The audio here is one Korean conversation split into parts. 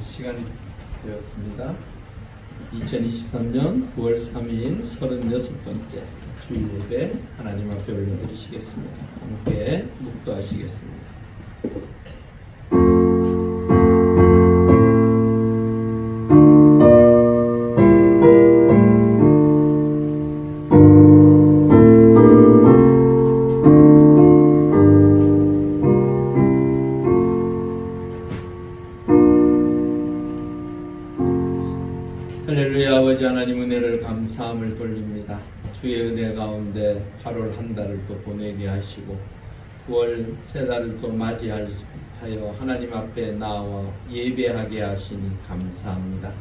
시간이 되었습니다. 2023년 9월 3일 36번째 주일 예배 하나님 앞에 올려드리시겠습니다. 함께 묵도하시겠습니다. 할렐루야. 아버지 하나님 은혜를 감사함을 돌립니다. 주의 은혜 가운데 8월 한 달을 또 보내게 하시고 9월 세 달을 또 맞이하여 하나님 앞에 나와 예배하게 하시니 감사합니다.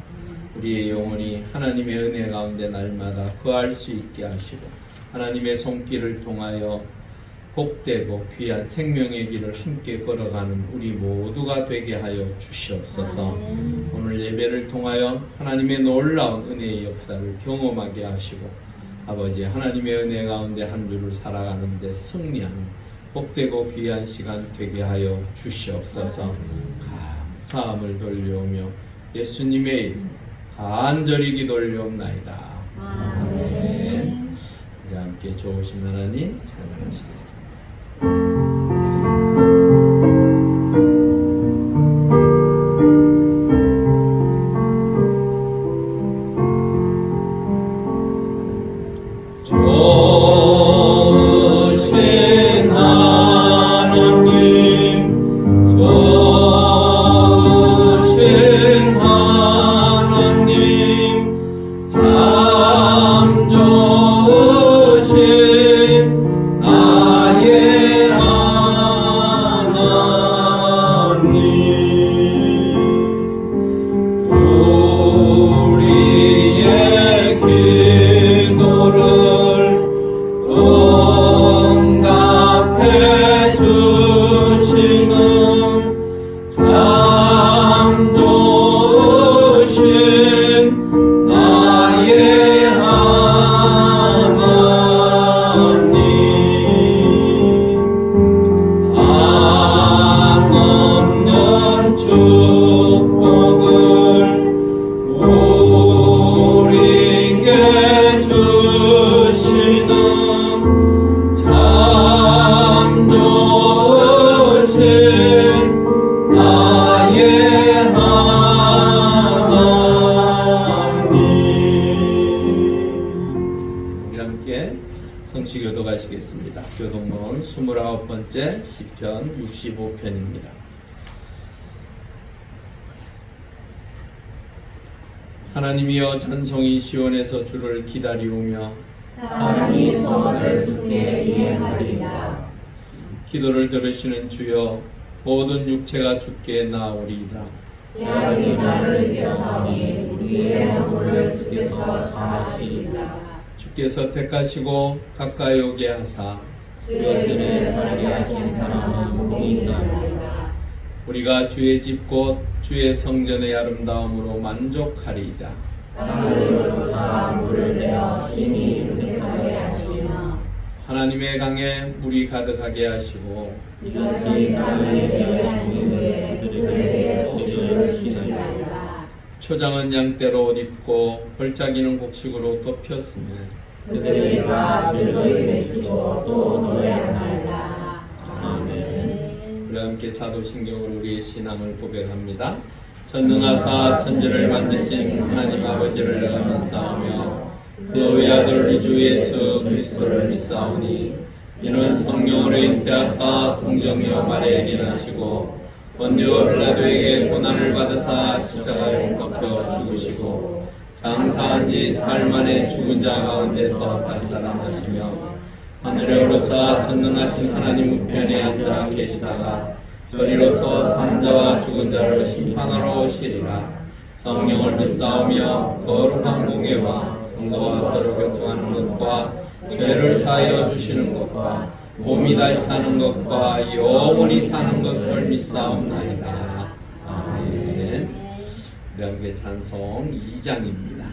우리의 영혼이 하나님의 은혜 가운데 날마다 거할 수 있게 하시고 하나님의 손길을 통하여 복되고 귀한 생명의 길을 함께 걸어가는 우리 모두가 되게 하여 주시옵소서. 오늘 예배를 통하여 하나님의 놀라운 은혜의 역사를 경험하게 하시고 아버지 하나님의 은혜 가운데 한 주를 살아가는데 승리하는 복되고 귀한 시간 되게 하여 주시옵소서. 감사함을 돌려오며 예수님의 이름 간절히 기도 올려옵나이다. 아멘. 우리 함께 좋으신 하나님 찬양하시겠습니다. 성시교도 가시겠습니다. 교동문 29번째 시편 65편입니다. 하나님이여 찬송이 시온에서 주를 기다리오며 사람이 소원을 주께 이행하리이다. 기도를 들으시는 주여 모든 육체가 주께 나오리이다. 제약이 나를 이겨사오니 우리의 허물을 주께서 사하시리이다. 주께서 택하시고 가까이 오게 하사 주의 길을 살게 하신 사람은 복이 있나이다. 우리가 주의 집 곧 주의 성전의 아름다움으로 만족하리이다. 땅으로부터 물을 내어 심히 윤택하게 하시며 하나님의 강에 물이 가득하게 하시고 이같이 땅을 예배하신 후에 그들에게 복을 주시리이다. 초장은 양떼로 옷 입고 벌짝이는 곡식으로 덮였으며 그들과 즐거이 외치고 또 노래하나이다. 아멘. 우리 함께 사도신경으로 우리의 신앙을 고백합니다. 전능하사 천지를 만드신 하나님 아버지를 내가 믿사오며 그 외아들 우리 주 예수 그리스도를 믿사오니 이는 성령으로 잉태하사 동정녀 마리아에게 나시고 본디오 빌라도에게 고난을 받으사 십자가에 못 박혀 죽으시고 장사한 지 사흘 만에 죽은 자 가운데서 다시 살아나시며 하늘에 오르사 전능하신 하나님 우편에 앉아 계시다가 저리로서 산 자와 죽은 자를 심판하러 오시리라. 성령을 믿사오며 거룩한 공예와 성도와 서로 교통하는 것과 죄를 사하여 주시는 것과 몸이 다시 사는 것과 영원히 사는 것을 믿사옵나이다. 아멘. 우리 함께 찬송 2장입니다.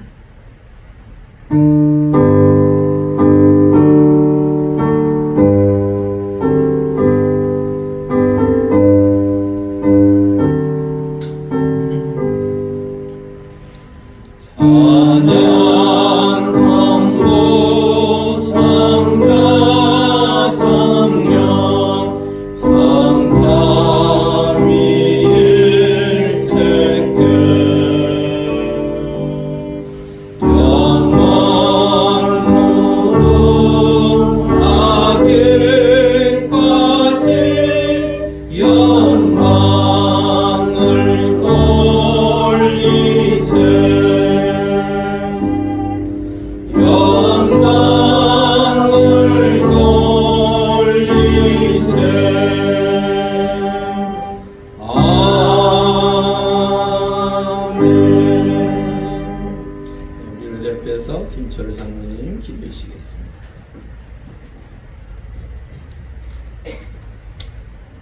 하겠습니다.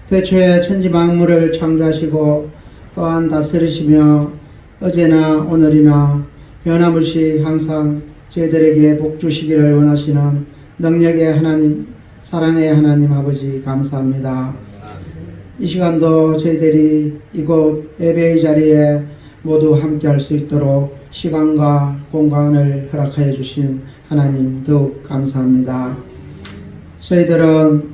태초에 천지 만물을 창조하시고 또한 다스리시며 어제나 오늘이나 변함없이 항상 저희들에게 복 주시기를 원하시는 능력의 하나님, 사랑의 하나님 아버지 감사합니다. 이 시간도 저희들이 이곳 예배의 자리에 모두 함께 할 수 있도록 시간과 공간을 허락하여 주신 하나님 더욱 감사합니다. 저희들은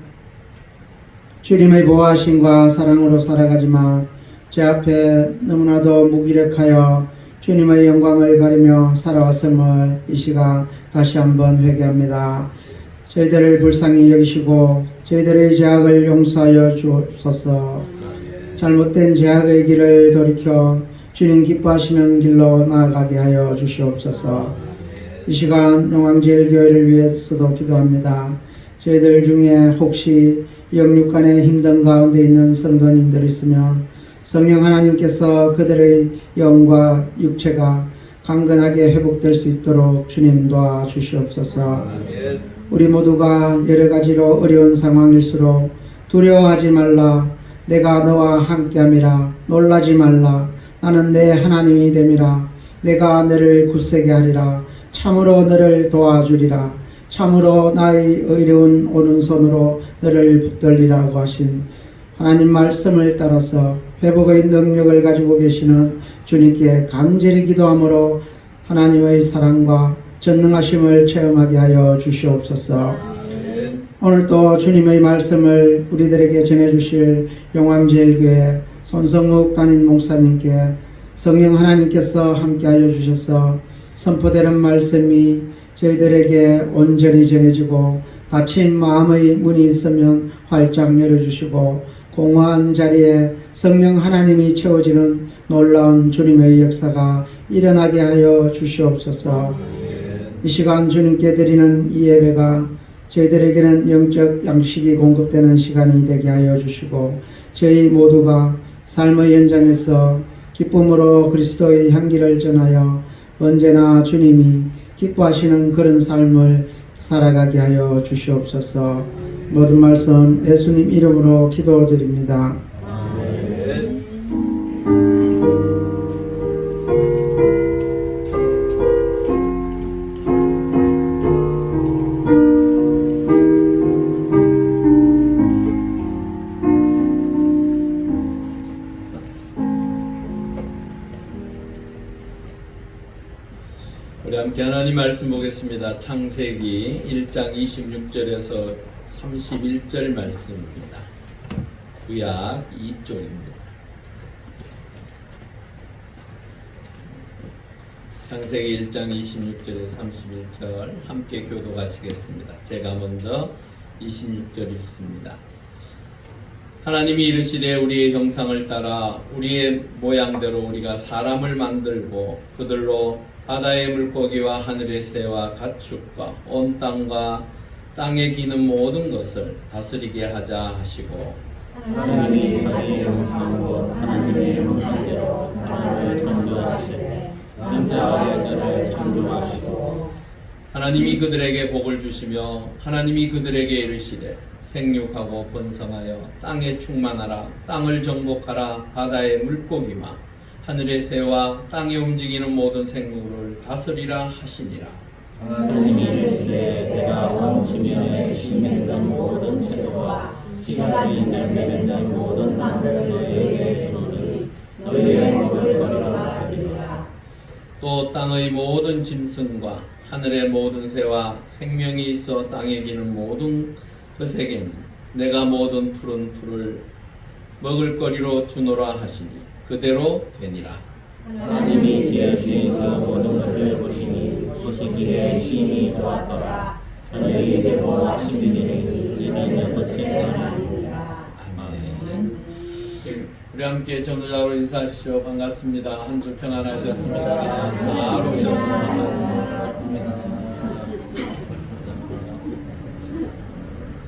주님의 보호하심과 사랑으로 살아가지만 제 앞에 너무나도 무기력하여 주님의 영광을 가리며 살아왔음을 이 시간 다시 한번 회개합니다. 저희들을 불쌍히 여기시고 저희들의 죄악을 용서하여 주옵소서. 잘못된 죄악의 길을 돌이켜 주님 기뻐하시는 길로 나아가게 하여 주시옵소서. 이 시간 영광제일교회를 위해서도 기도합니다. 저희들 중에 혹시 영육간에 힘든 가운데 있는 성도님들이 있으면 성령 하나님께서 그들의 영과 육체가 강건하게 회복될 수 있도록 주님 도와주시옵소서. 우리 모두가 여러 가지로 어려운 상황일수록 두려워하지 말라. 내가 너와 함께함이라. 놀라지 말라. 나는 내 하나님이 됨이라. 내가 너를 굳세게 하리라. 참으로 너를 도와주리라. 참으로 나의 의로운 오른손으로 너를 붙들리라고 하신 하나님 말씀을 따라서 회복의 능력을 가지고 계시는 주님께 간절히 기도함으로 하나님의 사랑과 전능하심을 체험하게 하여 주시옵소서. 오늘도 주님의 말씀을 우리들에게 전해주실 영광제일교회 손성욱 담임 목사님께 성령 하나님께서 함께하여 주셔서 선포되는 말씀이 저희들에게 온전히 전해지고 닫힌 마음의 문이 있으면 활짝 열어주시고 공허한 자리에 성령 하나님이 채워지는 놀라운 주님의 역사가 일어나게 하여 주시옵소서. 이 시간 주님께 드리는 이 예배가 저희들에게는 영적 양식이 공급되는 시간이 되게 하여 주시고 저희 모두가 삶의 현장에서 기쁨으로 그리스도의 향기를 전하여 언제나 주님이 기뻐하시는 그런 삶을 살아가게 하여 주시옵소서. 모든 말씀 예수님 이름으로 기도드립니다. 아멘. 우리 함께 하나님 말씀 보겠습니다. 창세기 1장 26절에서 31절 말씀입니다. 구약 2쪽입니다. 창세기 1장 26절에서 31절 함께 교독하시겠습니다. 제가 먼저 26절 읽습니다. 하나님이 이르시되 우리의 형상을 따라 우리의 모양대로 우리가 사람을 만들고 그들로 바다의 물고기와 하늘의 새와 가축과 온 땅과 땅에 기는 모든 것을 다스리게 하자 하시고 하나님이 자기의 형상으로 하나님의 형상대로 사람을 창조하시되 남자와 여자를 창조하시고 하나님이 그들에게 복을 주시며 하나님이 그들에게 이르시되 생육하고 번성하여 땅에 충만하라. 땅을 정복하라. 바다의 물고기와 하늘의 새와 땅에 움직이는 모든 생물을 다스리라 하시니라. 하나님이 이르시되 내가 온 지면에 심는 모든 채소와 씨가지 열매 맺는 모든 나무를 너희에게 주노니 너희의 먹을 거리가 되리라. 또 땅의 모든 짐승과 하늘의 모든 새와 생명이 있어 땅에 기는 모든 것에게는 내가 모든 푸른 풀을 먹을 거리로 주노라 하시니 그대로 되니라. 하나님이 지으신 그 모든 것을 보시니 보시기에 심히 좋았더라. 저녁이 되고 아침이 되니 이는 여섯째 날이니라. 아멘. 우리 함께 전도자로 인사하시오. 반갑습니다. 한 주 평안하셨습니까? 잘 오셨습니다.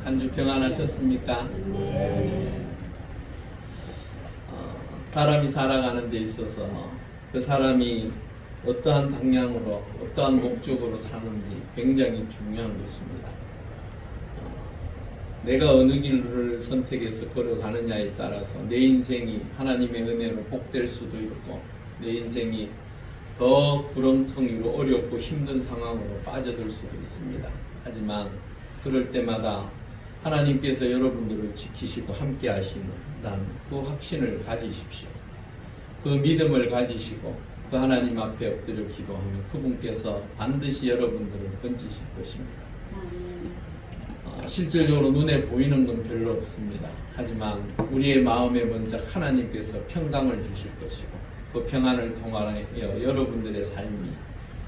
한 주 평안하셨습니까? 사람이 살아가는 데 있어서 그 사람이 어떠한 방향으로 어떠한 목적으로 사는지 굉장히 중요한 것입니다. 내가 어느 길을 선택해서 걸어가느냐에 따라서 내 인생이 하나님의 은혜로 복될 수도 있고 내 인생이 더 구렁텅이로 어렵고 힘든 상황으로 빠져들 수도 있습니다. 하지만 그럴 때마다 하나님께서 여러분들을 지키시고 함께 하시는다는 그 확신을 가지십시오. 그 믿음을 가지시고 그 하나님 앞에 엎드려 기도하면 그분께서 반드시 여러분들을 건지실 것입니다. 실질적으로 눈에 보이는 건 별로 없습니다. 하지만 우리의 마음에 먼저 하나님께서 평강을 주실 것이고 그 평안을 통하여 여러분들의 삶이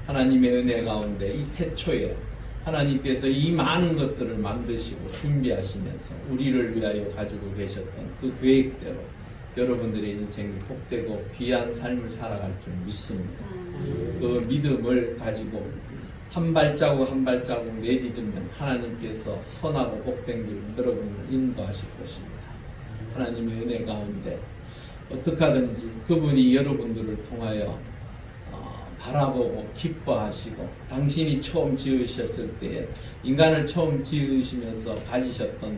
하나님의 은혜 가운데 이 태초에 하나님께서 이 많은 것들을 만드시고 준비하시면서 우리를 위하여 가지고 계셨던 그 계획대로 여러분들의 인생이 복되고 귀한 삶을 살아갈 줄 믿습니다. 그 믿음을 가지고 한 발자국 한 발자국 내디디면 하나님께서 선하고 복된 길 여러분을 인도하실 것입니다. 하나님의 은혜 가운데 어떻게 하든지 그분이 여러분들을 통하여 바라보고 기뻐하시고 당신이 처음 지으셨을 때에 인간을 처음 지으시면서 가지셨던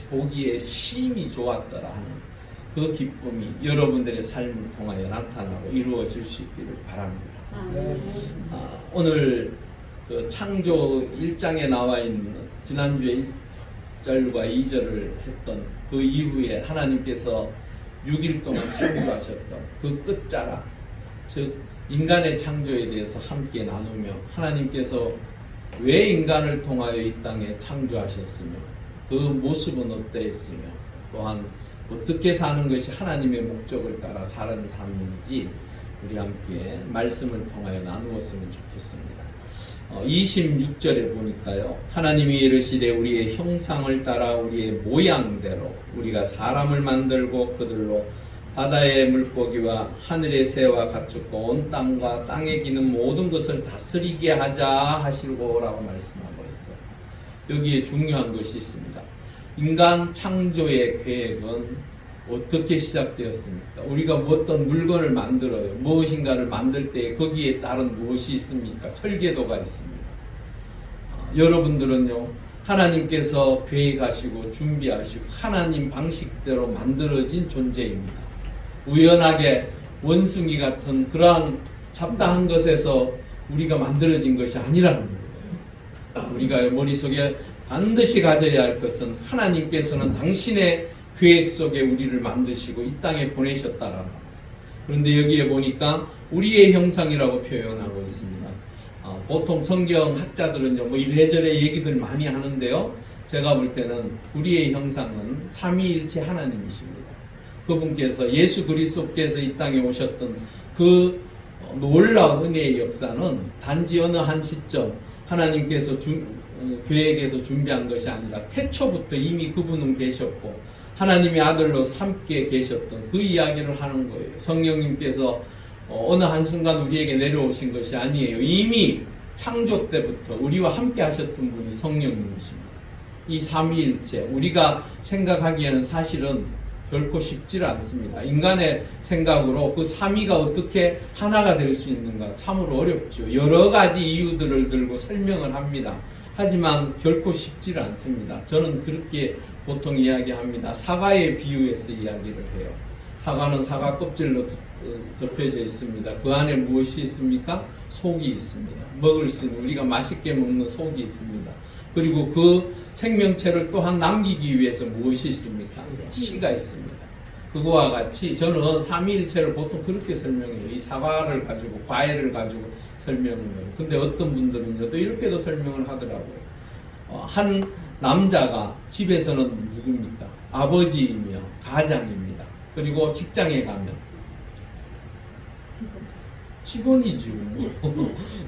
보기에 심히 좋았더라 하는 그 기쁨이 여러분들의 삶을 통하여 나타나고 이루어질 수 있기를 바랍니다. 오늘 그 창조 1장에 나와 있는 지난주에 1절과 2절을 했던 그 이후에 하나님께서 6일 동안 창조하셨던 그 끝자락, 즉 인간의 창조에 대해서 함께 나누며 하나님께서 왜 인간을 통하여 이 땅에 창조하셨으며 그 모습은 어떠했으며 또한 어떻게 사는 것이 하나님의 목적을 따라 사는 삶인지 우리 함께 말씀을 통하여 나누었으면 좋겠습니다. 26절에 보니까요, 하나님이 이르시되 우리의 형상을 따라 우리의 모양대로 우리가 사람을 만들고 그들로 바다의 물고기와 하늘의 새와 가축과 온 땅과 땅에 기는 모든 것을 다스리게 하자 하시고라고 말씀하고 있어요. 여기에 중요한 것이 있습니다. 인간 창조의 계획은 어떻게 시작되었습니까? 우리가 어떤 물건을 만들어요. 무엇인가를 만들 때 거기에 따른 무엇이 있습니까? 설계도가 있습니다. 여러분들은요, 하나님께서 계획하시고 준비하시고 하나님 방식대로 만들어진 존재입니다. 우연하게 원숭이 같은 그러한 잡다한 것에서 우리가 만들어진 것이 아니라는 거예요. 우리가 머릿속에 반드시 가져야 할 것은 하나님께서는 당신의 계획 속에 우리를 만드시고 이 땅에 보내셨다라는 거예요. 그런데 여기에 보니까 우리의 형상이라고 표현하고 있습니다. 보통 성경 학자들은요, 뭐 이래저래 얘기들 많이 하는데요, 제가 볼 때는 우리의 형상은 삼위일체 하나님이십니다. 그분께서 예수 그리스도께서 이 땅에 오셨던 그 놀라운 은혜의 역사는 단지 어느 한 시점 하나님께서 계획에서 준비한 것이 아니라 태초부터 이미 그분은 계셨고 하나님의 아들로서 함께 계셨던 그 이야기를 하는 거예요. 성령님께서 어느 한순간 우리에게 내려오신 것이 아니에요. 이미 창조 때부터 우리와 함께 하셨던 분이 성령님이십니다. 이 삼위일체, 우리가 생각하기에는 사실은 결코 쉽지 않습니다. 인간의 생각으로 그 삼위가 어떻게 하나가 될 수 있는가 참으로 어렵죠. 여러 가지 이유들을 들고 설명을 합니다. 하지만 결코 쉽지 않습니다. 저는 그렇게 보통 이야기합니다. 사과에 비유해서 이야기를 해요. 사과는 사과 껍질로 덮여져 있습니다. 그 안에 무엇이 있습니까? 속이 있습니다. 먹을 수 있는, 우리가 맛있게 먹는 속이 있습니다. 그리고 그 생명체를 또한 남기기 위해서 무엇이 있습니까? 씨가 있습니다. 그거와 같이 저는 삼위일체를 보통 그렇게 설명해요. 이 사과를 가지고, 과일을 가지고 설명을 해요. 근데 어떤 분들은요, 또 이렇게도 설명을 하더라고요. 한 남자가 집에서는 누굽니까? 아버지이며 가장입니다. 그리고 직장에 가면 직원이죠.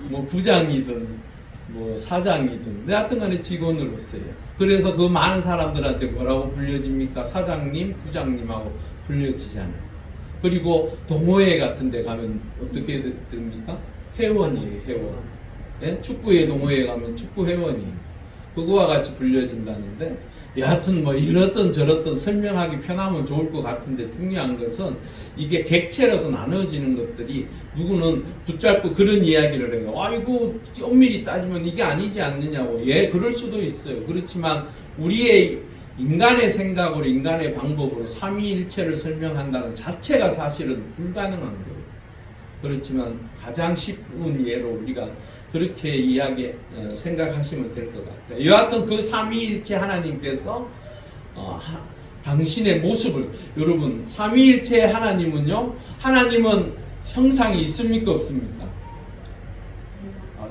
뭐 부장이든 뭐 사장이든 하여튼 간에 직원으로서요. 그래서 그 많은 사람들한테 뭐라고 불려집니까? 사장님, 부장님하고 불려지잖아요. 그리고 동호회 같은 데 가면 어떻게 됩니까? 회원이에요, 회원. 예? 축구회 동호회 가면 축구 회원이에요. 그거와 같이 불려진다는데, 여하튼 뭐 이렇든 저렇든 설명하기 편하면 좋을 것 같은데, 중요한 것은 이게 객체로서 나눠지는 것들이 누구는 붙잡고 그런 이야기를 해요. 아이고 엄밀히 따지면 이게 아니지 않느냐고. 예, 그럴 수도 있어요. 그렇지만 우리의 인간의 생각으로, 인간의 방법으로 삼위일체를 설명한다는 자체가 사실은 불가능한 거예요. 그렇지만 가장 쉬운 예로 우리가 그렇게 생각하시면 될 것 같아요. 여하튼 그 삼위일체 하나님께서 당신의 모습을, 여러분 삼위일체 하나님은요, 하나님은 형상이 있습니까 없습니까?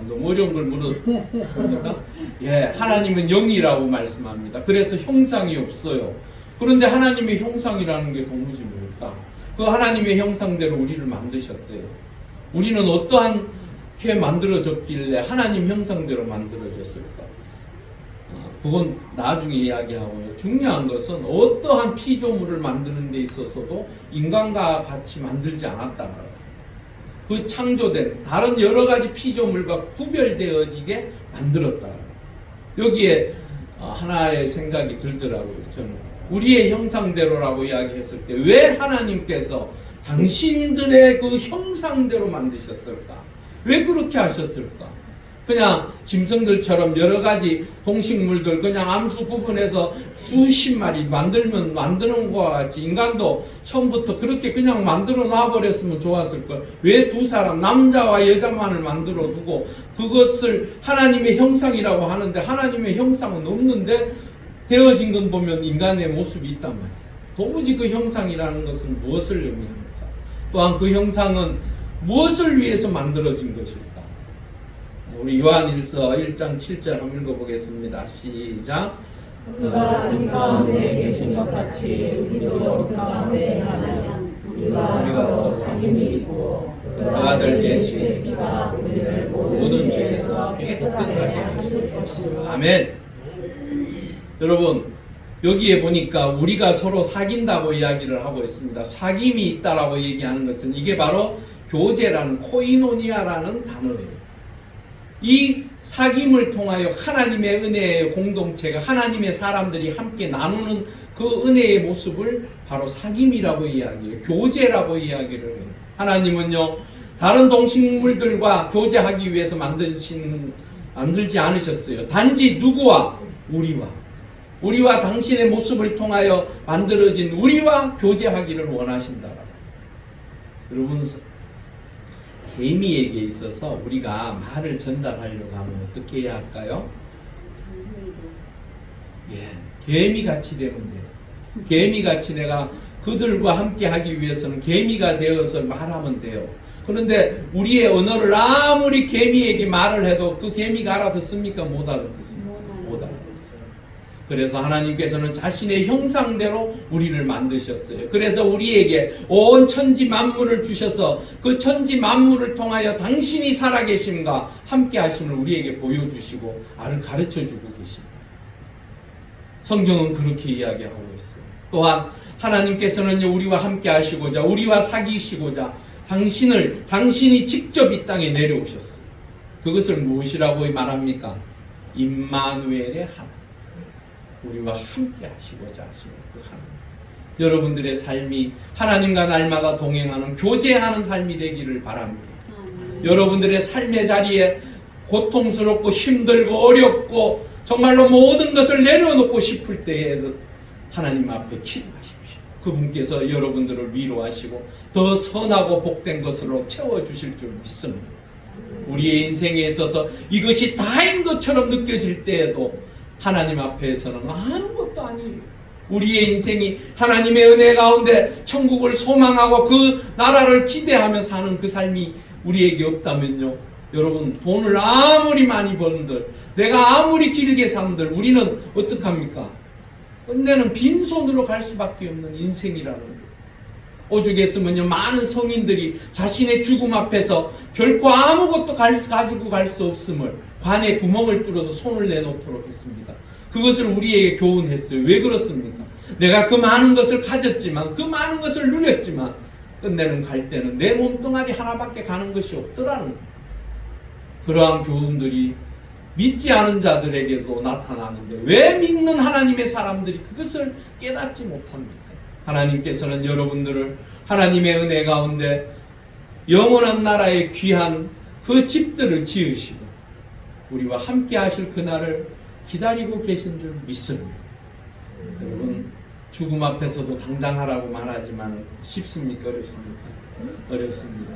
너무 어려운 걸 물었습니까? 예, 하나님은 영이라고 말씀합니다. 그래서 형상이 없어요. 그런데 하나님의 형상이라는 게 도무지 뭘까? 그 하나님의 형상대로 우리를 만드셨대요. 우리는 어떠하게 만들어졌길래 하나님 형상대로 만들어졌을까? 그건 나중에 이야기하고요. 중요한 것은 어떠한 피조물을 만드는 데 있어서도 인간과 같이 만들지 않았다는 그 창조된 다른 여러 가지 피조물과 구별되어지게 만들었다. 여기에 하나의 생각이 들더라고요. 저는 우리의 형상대로라고 이야기했을 때 왜 하나님께서 당신들의 그 형상대로 만드셨을까? 왜 그렇게 하셨을까? 그냥 짐승들처럼 여러 가지 동식물들 그냥 암수 구분해서 수십 마리 만드는 것과 같이 인간도 처음부터 그렇게 그냥 만들어 놔버렸으면 좋았을 걸. 왜 두 사람, 남자와 여자만을 만들어 두고 그것을 하나님의 형상이라고 하는데 하나님의 형상은 없는데 되어진 건 보면 인간의 모습이 있단 말이에요. 도무지 그 형상이라는 것은 무엇을 의미합니까? 또한 그 형상은 무엇을 위해서 만들어진 것일까? 우리 요한일서 1장 7절 한번 읽어보겠습니다. 시작. 그가 우리 가운데 계신 것 같이 우리도 그 가운데 하나님 우리가 서로 사귐이 있고 그 아들 예수의 피가 우리를 모든 죄에서 깨끗하게 하실 것이요. 아멘. 여러분 여기에 보니까 우리가 서로 사귄다고 이야기를 하고 있습니다. 사귐이 있다라고 얘기하는 것은 이게 바로 교제라는 코이노니아라는 단어예요. 이 사귐을 통하여 하나님의 은혜의 공동체가 하나님의 사람들이 함께 나누는 그 은혜의 모습을 바로 사귐이라고 이야기해요. 교제라고 이야기를 해요. 하나님은요 다른 동식물들과 교제하기 위해서 만들지 않으셨어요. 단지 누구와? 우리와 당신의 모습을 통하여 만들어진 우리와 교제하기를 원하신다. 여러분 개미에게 있어서 우리가 말을 전달하려고 하면 어떻게 해야 할까요? 예, 개미같이 되면 돼요. 개미같이 내가 그들과 함께 하기 위해서는 개미가 되어서 말하면 돼요. 그런데 우리의 언어를 아무리 개미에게 말을 해도 그 개미가 알아듣습니까? 못 알아듣습니다. 못 알아듣습니다. 그래서 하나님께서는 자신의 형상대로 우리를 만드셨어요. 그래서 우리에게 온 천지 만물을 주셔서 그 천지 만물을 통하여 당신이 살아계심과 함께 하심을 우리에게 보여주시고 가르쳐주고 계십니다. 성경은 그렇게 이야기하고 있어요. 또한 하나님께서는 우리와 함께 하시고자 우리와 사귀시고자 당신이 직접 이 땅에 내려오셨어요. 그것을 무엇이라고 말합니까? 임마누엘의 하나님. 우리와 함께 하시고자 하시는 그 하나님. 여러분들의 삶이 하나님과 날마다 동행하는 교제하는 삶이 되기를 바랍니다. 여러분들의 삶의 자리에 고통스럽고 힘들고 어렵고 정말로 모든 것을 내려놓고 싶을 때에도 하나님 앞에 기도하십시오. 그분께서 여러분들을 위로하시고 더 선하고 복된 것으로 채워주실 줄 믿습니다. 우리의 인생에 있어서 이것이 다인 것처럼 느껴질 때에도 하나님 앞에서는 아무것도 아니에요. 우리의 인생이 하나님의 은혜 가운데 천국을 소망하고 그 나라를 기대하며 사는 그 삶이 우리에게 없다면요, 여러분 돈을 아무리 많이 버는들, 내가 아무리 길게 산들 우리는 어떡합니까? 끝내는 빈손으로 갈 수밖에 없는 인생이라는 거예요. 오죽했으면요 많은 성인들이 자신의 죽음 앞에서 결코 아무것도 가지고 갈 수 없음을 관에 구멍을 뚫어서 손을 내놓도록 했습니다. 그것을 우리에게 교훈했어요. 왜 그렇습니까? 내가 그 많은 것을 가졌지만 그 많은 것을 누렸지만 끝내는 갈 때는 내 몸뚱아리 하나밖에 가는 것이 없더라는 거예요. 그러한 교훈들이 믿지 않은 자들에게도 나타나는데 왜 믿는 하나님의 사람들이 그것을 깨닫지 못합니까? 하나님께서는 여러분들을 하나님의 은혜 가운데 영원한 나라의 귀한 그 집들을 지으시고 우리와 함께 하실 그날을 기다리고 계신 줄 믿습니다. 여러분, 죽음 앞에서도 당당하라고 말하지만 쉽습니까? 어렵습니까? 어렵습니다.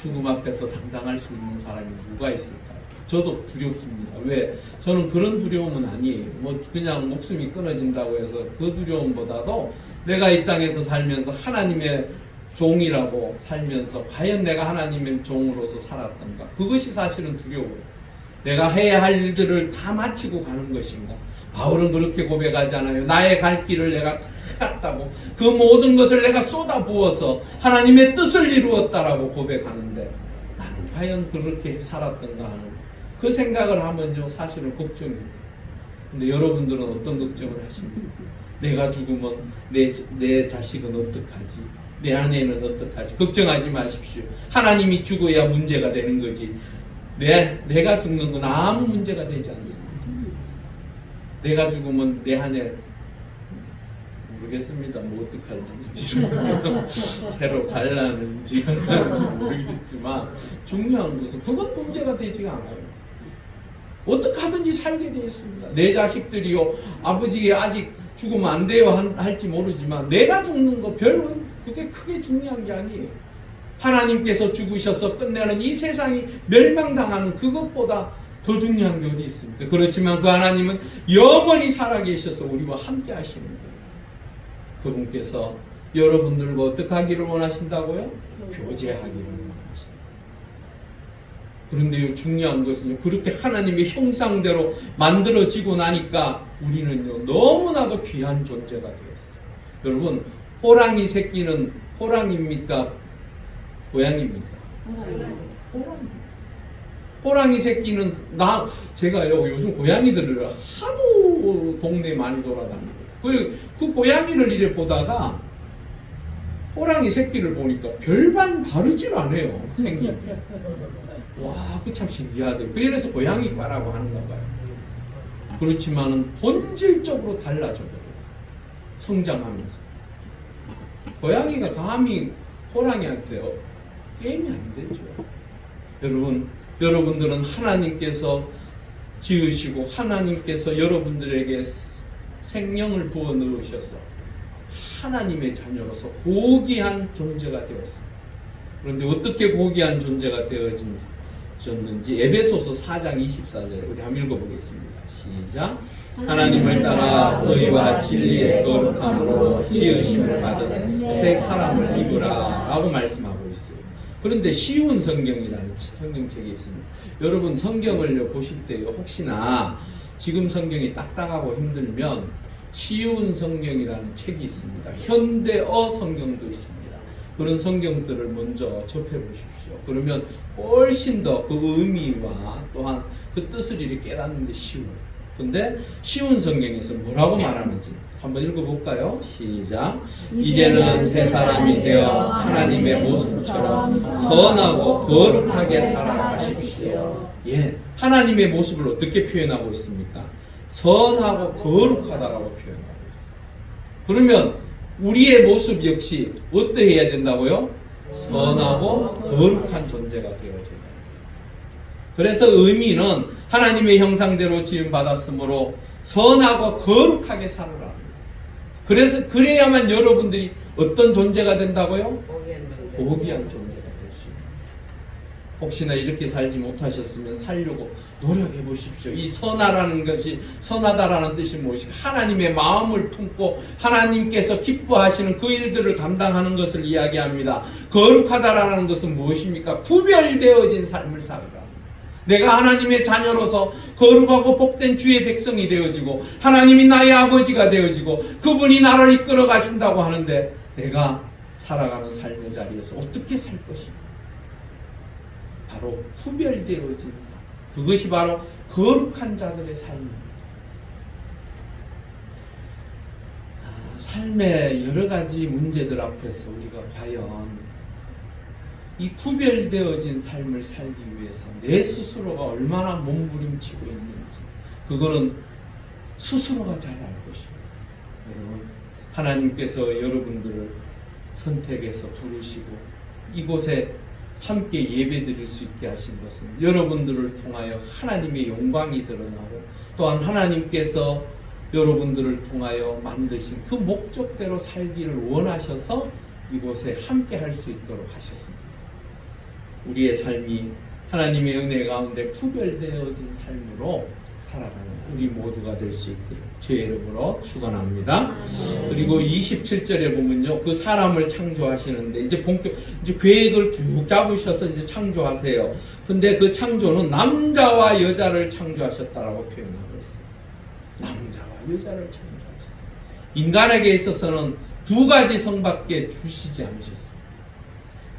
죽음 앞에서 당당할 수 있는 사람이 누가 있을까요? 저도 두렵습니다. 왜? 저는 그런 두려움은 아니에요. 뭐 그냥 목숨이 끊어진다고 해서 그 두려움보다도 내가 이 땅에서 살면서 하나님의 종이라고 살면서 과연 내가 하나님의 종으로서 살았던가? 그것이 사실은 두려워요. 내가 해야 할 일들을 다 마치고 가는 것인가? 바울은 그렇게 고백하잖아요. 나의 갈 길을 내가 다 갔다고, 그 모든 것을 내가 쏟아부어서 하나님의 뜻을 이루었다라고 고백하는데 나는 과연 그렇게 살았던가 하는 그 생각을 하면요 사실은 걱정입니다. 근데 여러분들은 어떤 걱정을 하십니까? 내가 죽으면 내 자식은 어떡하지? 내 아내는 어떡하지? 걱정하지 마십시오. 하나님이 죽어야 문제가 되는 거지 내가 죽는 건 아무 문제가 되지 않습니다. 내가 죽으면 내 아내 모르겠습니다. 뭐 어떡하려는지 새로 갈라는지 모르겠지만 중요한 것은 그건 문제가 되지 않아요. 어떻게 하든지 살게 되어 있습니다. 내 자식들이요 아버지가 아직 죽으면 안 돼요 할지 모르지만 내가 죽는 거 별로 그게 크게 중요한 게 아니에요. 하나님께서 죽으셔서 끝내는 이 세상이 멸망당하는 그것보다 더 중요한 게 어디 있습니까? 그렇지만 그 하나님은 영원히 살아계셔서 우리와 함께 하시는 거예요. 그분께서 여러분들과 어떻게 하기를 원하신다고요? 교제하기를 원하신다. 그런데요 중요한 것은요 그렇게 하나님의 형상대로 만들어지고 나니까 우리는요 너무나도 귀한 존재가 되었어요. 여러분, 호랑이 새끼는 호랑이입니까? 고양이입니까? 호랑이 새끼는 제가요 요즘 고양이들을 하도 동네에 많이 돌아다니고 그 고양이를 이래 보다가 호랑이 새끼를 보니까 별반 다르질 않아요. 생긴 게. 와, 그 참 신기하대요. 그래서 고양이과라고 하는가 봐요. 그렇지만은 본질적으로 달라져 버려요. 성장하면서. 고양이가 감히 호랑이한테 게임이 안 되죠. 여러분들은 하나님께서 지으시고 하나님께서 여러분들에게 생명을 부어 넣으셔서 하나님의 자녀로서 고귀한 존재가 되었습니다. 그런데 어떻게 고귀한 존재가 되어졌는지 에베소서 4장 24절에 우리 한번 읽어보겠습니다. 시작. 하나님을 따라 의와 진리의 거룩함으로 지으심을 받은 새 사람을 입으라 라고 말씀하고 있어요. 그런데 쉬운 성경이라는 성경책이 있습니다. 여러분 성경을 보실 때요 혹시나 지금 성경이 딱딱하고 힘들면 쉬운 성경이라는 책이 있습니다. 현대어 성경도 있습니다. 그런 성경들을 먼저 접해보십시오. 그러면 훨씬 더 그 의미와 또한 그 뜻을 이렇게 깨닫는 데 쉬워요. 근데 쉬운 성경에서 뭐라고 말하는지 한번 읽어볼까요? 시작. 이제는 새 사람이 되어 하나님의 모습처럼 선하고 거룩하게 살아가십시오. 예, 하나님의 모습을 어떻게 표현하고 있습니까? 선하고 거룩하다라고 표현하고 있어요. 그러면 우리의 모습 역시 어떠해야 된다고요? 선하고 거룩한 존재가 되어져요. 그래서 의미는 하나님의 형상대로 지음 받았으므로 선하고 거룩하게 살아라. 그래서 그래야만 여러분들이 어떤 존재가 된다고요? 고귀한 존재가 될 수 있는. 혹시나 이렇게 살지 못하셨으면 살려고 노력해 보십시오. 이 선하라는 것이 선하다라는 뜻이 무엇인가? 하나님의 마음을 품고 하나님께서 기뻐하시는 그 일들을 감당하는 것을 이야기합니다. 거룩하다라는 것은 무엇입니까? 구별되어진 삶을 살아라. 내가 하나님의 자녀로서 거룩하고 복된 주의 백성이 되어지고 하나님이 나의 아버지가 되어지고 그분이 나를 이끌어 가신다고 하는데 내가 살아가는 삶의 자리에서 어떻게 살 것인가? 바로 구별되어진 삶. 그것이 바로 거룩한 자들의 삶입니다. 삶의 여러 가지 문제들 앞에서 우리가 과연 이 구별되어진 삶을 살기 위해서 내 스스로가 얼마나 몸부림치고 있는지 그거는 스스로가 잘 알고 있습니다. 여러분, 하나님께서 여러분들을 선택해서 부르시고 이곳에 함께 예배드릴 수 있게 하신 것은 여러분들을 통하여 하나님의 영광이 드러나고 또한 하나님께서 여러분들을 통하여 만드신 그 목적대로 살기를 원하셔서 이곳에 함께 할 수 있도록 하셨습니다. 우리의 삶이 하나님의 은혜 가운데 구별되어진 삶으로 살아가는 우리 모두가 될 수 있기를 주의 이름으로 축원합니다. 그리고 27절에 보면요, 그 사람을 창조하시는데 이제 이제 계획을 쭉 잡으셔서 이제 창조하세요. 근데 그 창조는 남자와 여자를 창조하셨다라고 표현하고 있어요. 남자와 여자를 창조하셨다. 인간에게 있어서는 두 가지 성밖에 주시지 않으셨습니다.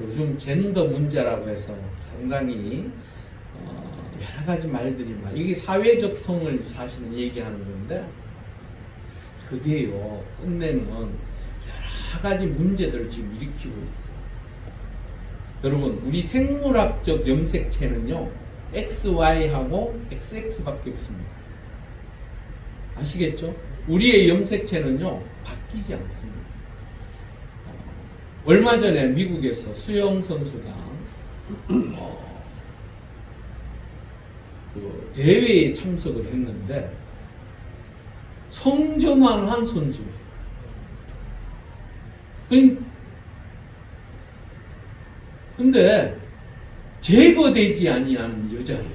요즘 젠더 문제라고 해서 상당히 여러 가지 말들이 이게 사회적 성을 사실은 얘기하는 건데 그게요 끝내는 여러 가지 문제들을 지금 일으키고 있어요. 여러분, 우리 생물학적 염색체는요 XY하고 XX밖에 없습니다. 아시겠죠? 우리의 염색체는요 바뀌지 않습니다. 얼마 전에 미국에서 수영 선수가 그 대회에 참석을 했는데 성전환한 선수예요. 근데 제거되지 아니하는 여자예요.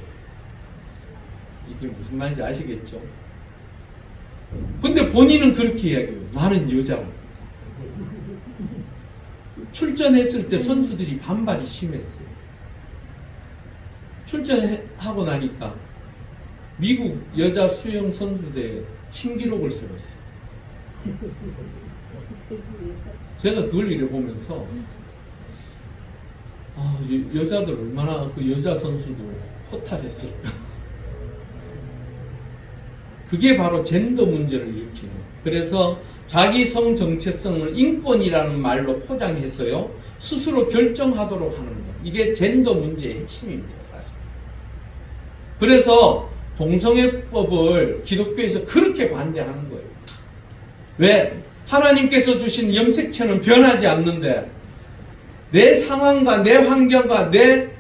이게 무슨 말인지 아시겠죠? 근데 본인은 그렇게 이야기해요. 나는 여자라고. 출전했을 때 선수들이 반발이 심했어요. 출전하고 나니까 미국 여자 수영 선수대회 신기록을 세웠어요. 제가 그걸 이래 보면서 여자들 얼마나 그 여자 선수들 허탈했을까. 그게 바로 젠더 문제를 일으키는. 그래서 자기 성 정체성을 인권이라는 말로 포장해서요 스스로 결정하도록 하는 것. 이게 젠더 문제의 핵심입니다, 사실. 그래서 동성애법을 기독교에서 그렇게 반대하는 거예요. 왜? 하나님께서 주신 염색체는 변하지 않는데 내 상황과 내 환경과 내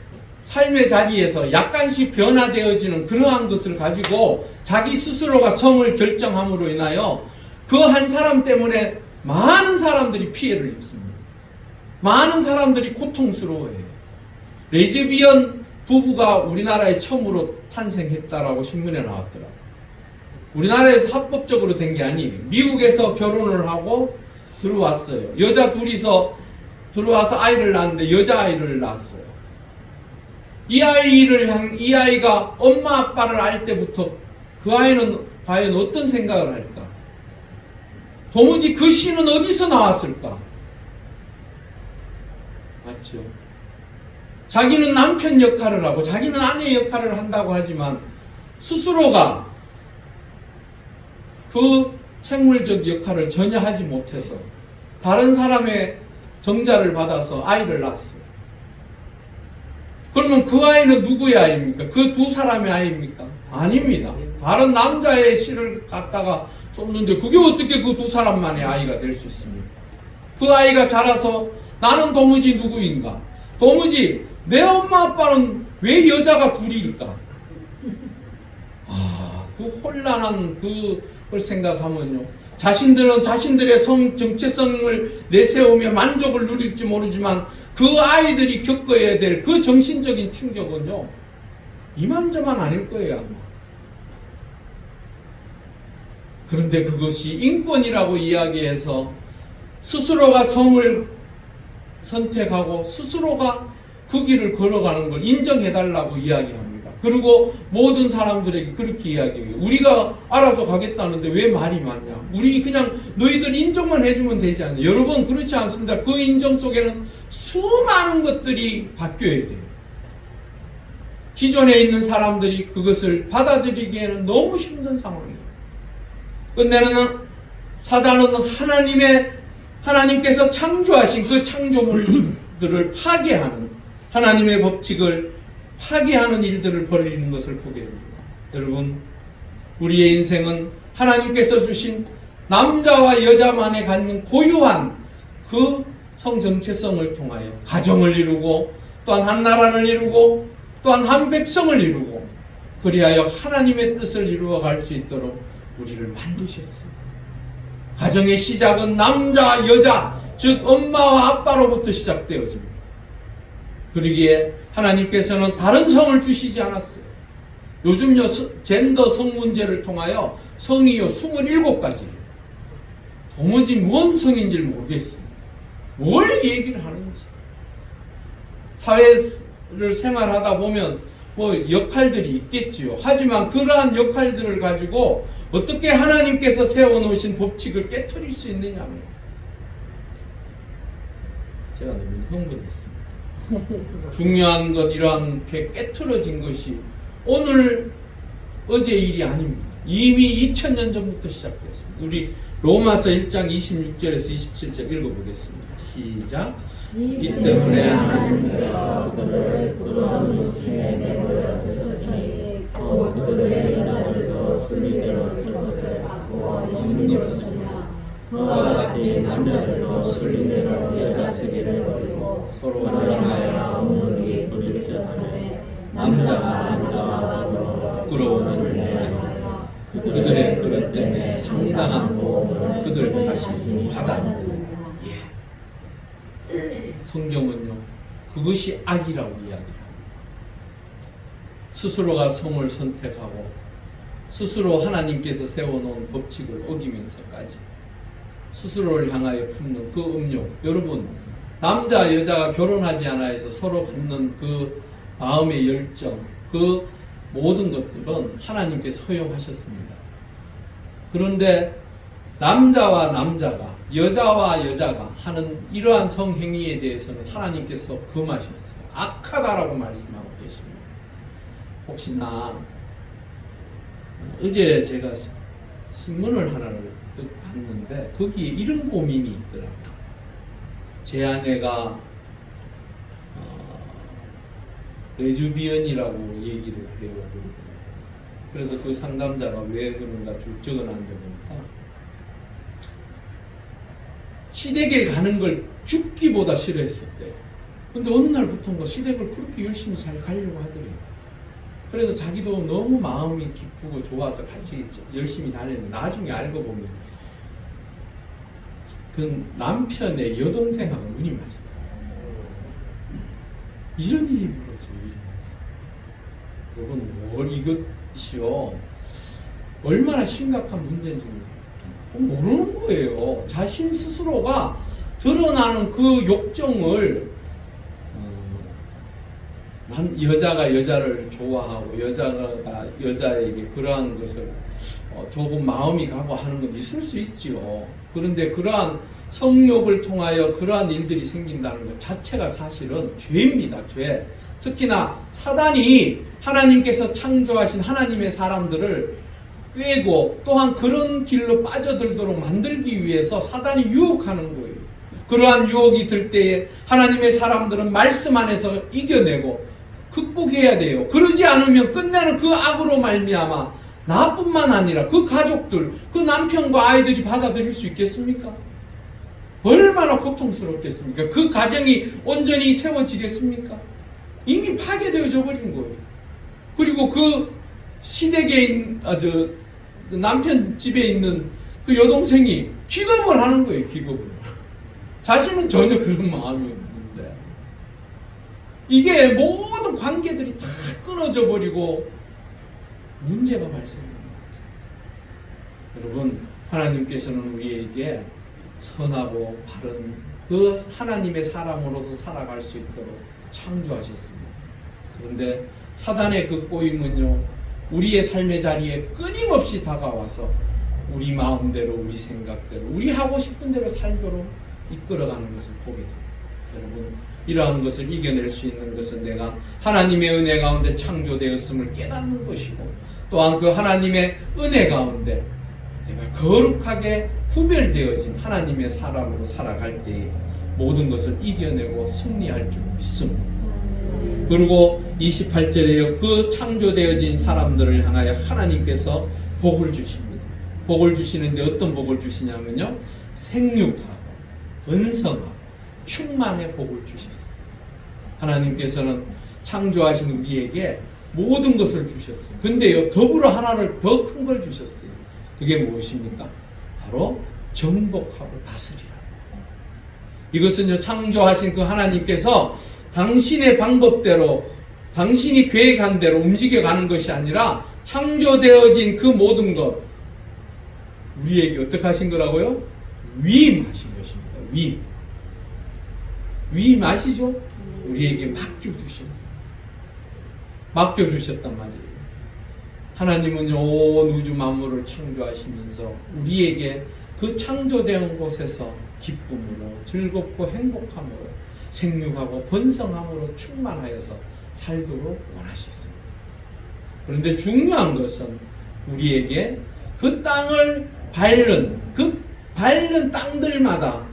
삶의 자리에서 약간씩 변화되어지는 그러한 것을 가지고 자기 스스로가 성을 결정함으로 인하여 그 한 사람 때문에 많은 사람들이 피해를 입습니다. 많은 사람들이 고통스러워해요. 레즈비언 부부가 우리나라에 처음으로 탄생했다라고 신문에 나왔더라고요. 우리나라에서 합법적으로 된 게 아니에요. 미국에서 결혼을 하고 들어왔어요. 여자 둘이서 들어와서 아이를 낳았는데 여자아이를 낳았어요. 이 아이가 엄마 아빠를 알 때부터 그 아이는 과연 어떤 생각을 할까? 도무지 그 씨는 어디서 나왔을까? 맞죠? 자기는 남편 역할을 하고 자기는 아내 역할을 한다고 하지만 스스로가 그 생물적 역할을 전혀 하지 못해서 다른 사람의 정자를 받아서 아이를 낳았어요. 그러면 그 아이는 누구의 아이입니까? 그 두 사람의 아이입니까? 아닙니다. 다른 남자의 씨를 갖다가 쏟는데 그게 어떻게 그 두 사람만의 아이가 될 수 있습니까? 그 아이가 자라서 나는 도무지 누구인가? 도무지 내 엄마 아빠는 왜 여자가 둘일까? 그 혼란한 그걸 생각하면요. 자신들은 자신들의 성 정체성을 내세우며 만족을 누릴지 모르지만 그 아이들이 겪어야 될 그 정신적인 충격은요. 이만저만 아닐 거예요, 아마. 그런데 그것이 인권이라고 이야기해서 스스로가 성을 선택하고 스스로가 그 길을 걸어가는 걸 인정해달라고 이야기합니다. 그리고 모든 사람들에게 그렇게 이야기해요. 우리가 알아서 가겠다는데 왜 말이 많냐? 우리 그냥 너희들 인정만 해주면 되지 않냐? 여러분, 그렇지 않습니다. 그 인정 속에는 수많은 것들이 바뀌어야 돼요. 기존에 있는 사람들이 그것을 받아들이기에는 너무 힘든 상황이에요. 끝내는 사단은 하나님께서 창조하신 그 창조물들을 파괴하는 하나님의 법칙을 파괴하는 일들을 벌이는 것을 보게 됩니다. 여러분, 우리의 인생은 하나님께서 주신 남자와 여자만에 갖는 고유한 그 성정체성을 통하여 가정을 이루고 또한 한 나라를 이루고 또한 한 백성을 이루고 그리하여 하나님의 뜻을 이루어갈 수 있도록 우리를 만드셨어요. 가정의 시작은 남자, 여자, 즉 엄마와 아빠로부터 시작되어집니다. 그러기에 하나님께서는 다른 성을 주시지 않았어요. 요즘요 젠더 성 문제를 통하여 성이요 27가지예요. 도무지 뭔 성인지 모르겠어요. 뭘 얘기를 하는지. 사회를 생활하다 보면 뭐 역할들이 있겠지요. 하지만 그러한 역할들을 가지고 어떻게 하나님께서 세워놓으신 법칙을 깨트릴 수 있느냐는 제가 너무 흥분했습니다. 중요한 것 이러한 깨트려진 것이 오늘 어제 일이 아닙니다. 이미 2000년 전부터 시작됐습니다. 우리 로마서 1장 26절에서 27절 읽어보겠습니다. 시작. 이 때문에 하나님께서 그들을 부러운 육신에 내버려 두셨으니 또 그들의 여자들도 순리대로 쓸 것을 바꾸어 영리로쓰냐 그와 같이 남자들도 순리대로 여자 쓰기를 버리고 서로 향하여 온누이 부딪혀하되 남자가 남자와 더불어 부끄러움을 내하여 그들의 그릇 때문에 상당한 보험을 그들 자신이 받았느니라. 성경은요 그것이 악이라고 이야기합니다. 스스로가 성을 선택하고 스스로 하나님께서 세워놓은 법칙을 어기면서까지 스스로를 향하여 품는 그 음욕. 여러분, 남자 여자가 결혼하지 않아 해서 서로 갖는 그 마음의 열정, 그 모든 것들은 하나님께서 허용하셨습니다. 그런데 남자와 남자가, 여자와 여자가 하는 이러한 성행위에 대해서는 하나님께서 금하셨어요. 악하다라고 말씀하고 계십니다. 혹시나 어제 제가 신문을 하나를 봤는데 거기에 이런 고민이 있더라고요. 제 아내가 레즈비언이라고 얘기를 해요. 그래서 그 상담자가 왜 그런가 적어놨는데 보니까 시댁에 가는 걸 죽기보다 싫어했었대요. 근데 어느 날부터인가 시댁을 그렇게 열심히 잘 가려고 하더래요. 그래서 자기도 너무 마음이 기쁘고 좋아서 같이 열심히 다녔는데 나중에 알고 보면 그 남편의 여동생하고 눈이 맞아요. 이런 일이 벌어져요. 여러분, 이것이요 얼마나 심각한 문제인지 모르는 거예요. 자신 스스로가 드러나는 그 욕정을 여자가 여자를 좋아하고 여자가 여자에게 그러한 것을 조금 마음이 가고 하는 건 있을 수 있지요. 그런데 그러한 성욕을 통하여 그러한 일들이 생긴다는 것 자체가 사실은 죄입니다. 죄. 특히나 사단이 하나님께서 창조하신 하나님의 사람들을 꾀고 또한 그런 길로 빠져들도록 만들기 위해서 사단이 유혹하는 거예요. 그러한 유혹이 들 때에 하나님의 사람들은 말씀 안에서 이겨내고 극복해야 돼요. 그러지 않으면 끝내는 그 악으로 말미암아 나뿐만 아니라 그 가족들, 그 남편과 아이들이 받아들일 수 있겠습니까? 얼마나 고통스럽겠습니까? 그 가정이 온전히 세워지겠습니까? 이미 파괴되어져 버린 거예요. 그리고 그 시댁에 남편 집에 있는 그 여동생이 기겁을 하는 거예요. 기겁을. 자신은 전혀 그런 마음이 없는데 이게 모든 관계들이 다 끊어져 버리고 문제가 발생합니다. 여러분, 하나님께서는 우리에게 선하고 바른 그 하나님의 사람으로서 살아갈 수 있도록 창조하셨습니다. 그런데 사단의 그 꼬임은요 우리의 삶의 자리에 끊임없이 다가와서 우리 마음대로, 우리 생각대로, 우리 하고 싶은 대로 살도록 이끌어가는 것을 보게 됩니다. 여러분, 이러한 것을 이겨낼 수 있는 것은 내가 하나님의 은혜 가운데 창조되었음을 깨닫는 것이고 또한 그 하나님의 은혜 가운데 내가 거룩하게 구별되어진 하나님의 사람으로 살아갈 때에 모든 것을 이겨내고 승리할 줄 믿습니다. 그리고 28절에요. 그 창조되어진 사람들을 향하여 하나님께서 복을 주십니다. 복을 주시는데 어떤 복을 주시냐면요. 생육하고 번성하고 충만의 복을 주셨어요. 하나님께서는 창조하신 우리에게 모든 것을 주셨어요. 근데요, 더불어 하나를 더 큰 걸 주셨어요. 그게 무엇입니까? 바로 정복하고 다스리라. 이것은요, 창조하신 그 하나님께서 당신의 방법대로, 당신이 계획한 대로 움직여가는 것이 아니라 창조되어진 그 모든 것, 우리에게 어떻게 하신 거라고요? 위임하신 것입니다. 위임 아시죠? 우리에게 맡겨주셨단 말이에요. 하나님은 온 우주 만물을 창조하시면서 우리에게 그 창조된 곳에서 기쁨으로 즐겁고 행복함으로 생육하고 번성함으로 충만하여서 살도록 원하셨습니다. 그런데 중요한 것은 우리에게 그 땅을 밟는 땅들마다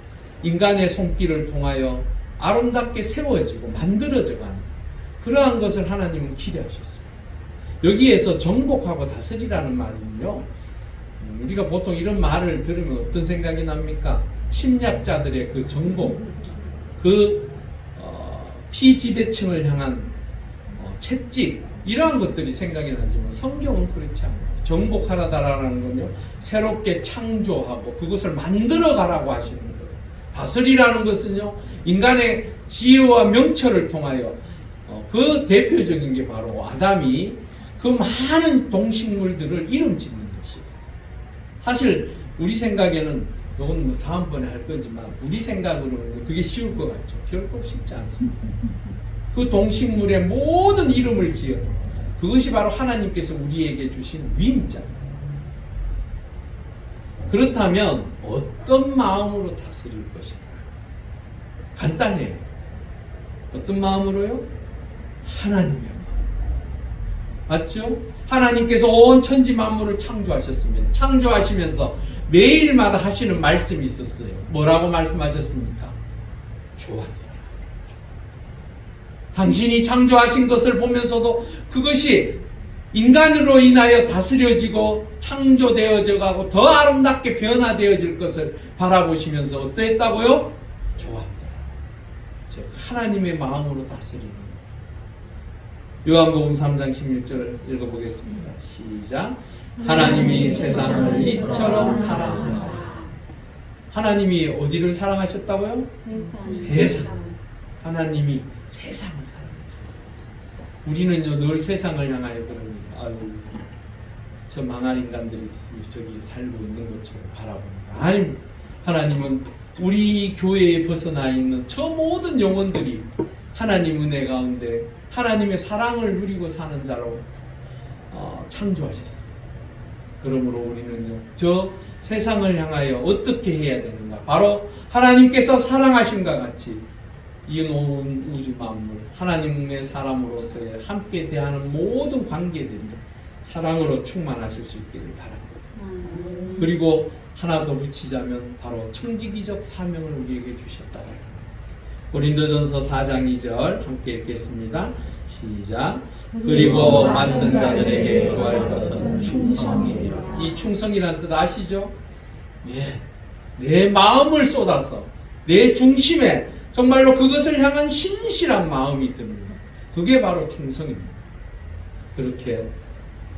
인간의 손길을 통하여 아름답게 세워지고 만들어져가는 그러한 것을 하나님은 기대하셨습니다. 여기에서 정복하고 다스리라는 말은요, 우리가 보통 이런 말을 들으면 어떤 생각이 납니까? 침략자들의 그 정복, 피지배층을 향한 채찍, 이러한 것들이 생각이 나지만 성경은 그렇지 않아요. 정복하라라는 건요, 새롭게 창조하고 그것을 만들어 가라고 하시는 거예요. 다스리라는 것은요, 인간의 지혜와 명철을 통하여 그 대표적인 게 바로 아담이 그 많은 동식물들을 이름 짓는 것이었어요. 사실 우리 생각에는, 이건 뭐 다음번에 할 거지만, 우리 생각으로는 그게 쉬울 것 같죠. 결코 쉽지 않습니다. 그 동식물의 모든 이름을 지어, 그것이 바로 하나님께서 우리에게 주신 위임자입니다. 그렇다면 어떤 마음으로 다스릴 것인가? 간단해요. 어떤 마음으로요? 하나님의 마음. 맞죠? 하나님께서 온 천지 만물을 창조하셨습니다. 창조하시면서 매일마다 하시는 말씀이 있었어요. 뭐라고 말씀하셨습니까? 좋았다. 당신이 창조하신 것을 보면서도 그것이 인간으로 인하여 다스려지고 창조되어져 가고 더 아름답게 변화되어질 것을 바라보시면서 어떠했다고요? 좋았더라. 즉 하나님의 마음으로 다스리는 거예요. 요한복음 3장 16절을 읽어보겠습니다. 시작. 하나님이 세상을 이처럼 사랑하사. 하나님이 어디를 사랑하셨다고요? 세상. 하나님이 세상을 사랑하셨다. 우리는요, 늘 세상을 향하여 그럽니다. 아유, 저 망한 인간들이 저기 살고 있는 것처럼 바라봅니다. 아니, 하나님은 우리 교회에 벗어나 있는 저 모든 영혼들이 하나님 은혜 가운데 하나님의 사랑을 누리고 사는 자로 창조하셨습니다. 그러므로 우리는요, 저 세상을 향하여 어떻게 해야 되는가? 바로 하나님께서 사랑하신과 같이 이 온 우주 만물, 하나님의 사람으로서의 함께 대하는 모든 관계들이 사랑으로 충만하실 수 있기를 바랍니다. 그리고 하나 더 붙이자면 바로 청지기적 사명을 우리에게 주셨다고 합니다. 고린도전서 4장 2절 함께 읽겠습니다. 시작. 그리고 맡은 자들에게 구할 것은 충성이니라. 이 충성이라는 뜻 아시죠? 네. 내 마음을 쏟아서 내 중심에 정말로 그것을 향한 신실한 마음이 드는 것, 그게 바로 충성입니다. 그렇게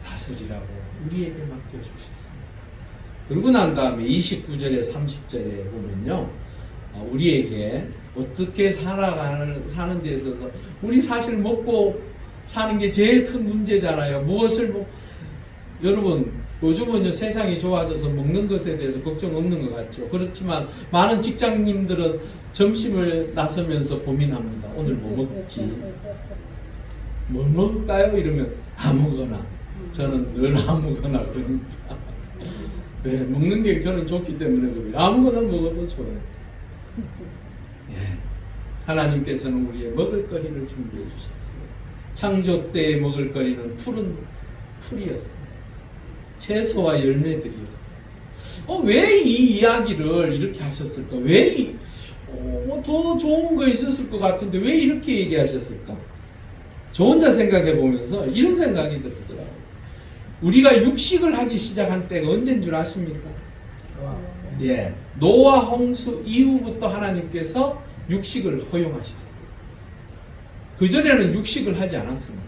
다스리라고 우리에게 맡겨주셨습니다. 그러고 난 다음에 29절에 30절에 보면요, 우리에게 어떻게 사는 데 있어서 우리 사실 먹고 사는 게 제일 큰 문제잖아요. 무엇을 여러분, 요즘은요, 세상이 좋아져서 먹는 것에 대해서 걱정 없는 것 같죠. 그렇지만 많은 직장인들은 점심을 나서면서 고민합니다. 오늘 뭐 먹지? 뭘 먹을까요? 이러면 아무거나. 저는 늘 아무거나 그럽니다. 네, 먹는 게 저는 좋기 때문에 그래요. 아무거나 먹어도 좋아요. 예. 하나님께서는 우리의 먹을거리를 준비해 주셨어요. 창조 때의 먹을거리는 푸른 풀이었습니다. 채소와 열매들이었어요. 왜 이 이야기를 이렇게 하셨을까? 왜 더 좋은 거 있었을 것 같은데 왜 이렇게 얘기하셨을까? 저 혼자 생각해 보면서 이런 생각이 들더라고요. 우리가 육식을 하기 시작한 때가 언제인 줄 아십니까? 예, 노아 홍수 이후부터 하나님께서 육식을 허용하셨어요. 그전에는 육식을 하지 않았습니다.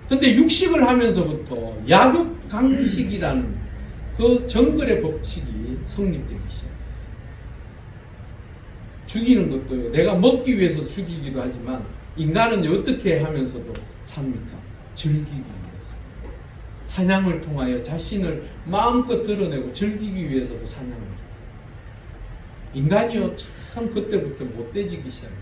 근데 육식을 하면서부터 약육강식이라는 그 정글의 법칙이 성립되기 시작했어요. 죽이는 것도요, 내가 먹기 위해서 죽이기도 하지만 인간은 어떻게 하면서도 삽니까? 즐기기 위해서. 사냥을 통하여 자신을 마음껏 드러내고 즐기기 위해서도 사냥을 해요. 인간이요, 참 그때부터 못돼지기 시작했어요.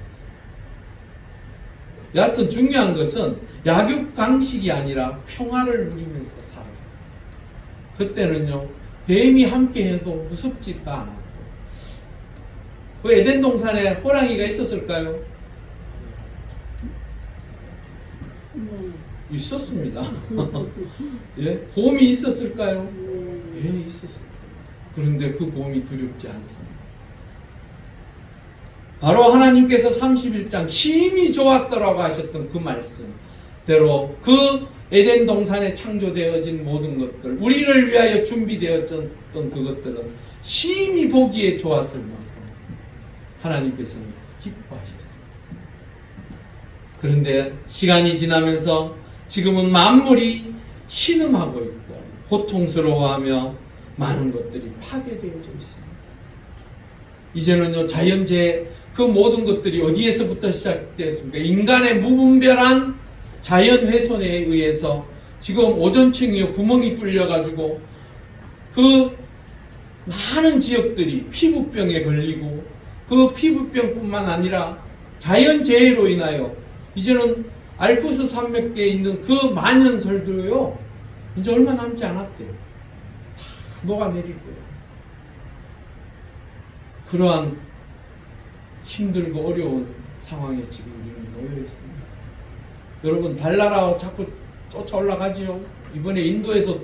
여하튼 중요한 것은 약육강식이 아니라 평화를 누리면서 살아요. 그때는요, 뱀이 함께해도 무섭지가 않았고, 그 에덴 동산에 호랑이가 있었을까요? 있었습니다. 예? 곰이 있었을까요? 예, 있었어요. 그런데 그 곰이 두렵지 않습니다. 바로 하나님께서 31장 심히 좋았더라고 하셨던 그 말씀대로 그 에덴 동산에 창조되어진 모든 것들, 우리를 위하여 준비되었던 그것들은 심히 보기에 좋았을 만큼 하나님께서는 기뻐하셨습니다. 그런데 시간이 지나면서 지금은 만물이 신음하고 있고 고통스러워하며 많은 것들이 파괴되어져 있습니다. 이제는요, 자연재해 그 모든 것들이 어디에서부터 시작되었습니까? 인간의 무분별한 자연훼손에 의해서 지금 오존층이요, 구멍이 뚫려가지고 그 많은 지역들이 피부병에 걸리고 그 피부병뿐만 아니라 자연재해로 인하여 이제는 알프스 산맥계에 있는 그 만연설도요, 이제 얼마 남지 않았대요. 다 녹아내릴 거예요. 그러한 힘들고 어려운 상황에 지금 우리는 놓여 있습니다. 여러분, 달나라 자꾸 쫓아 올라가지요. 이번에 인도에서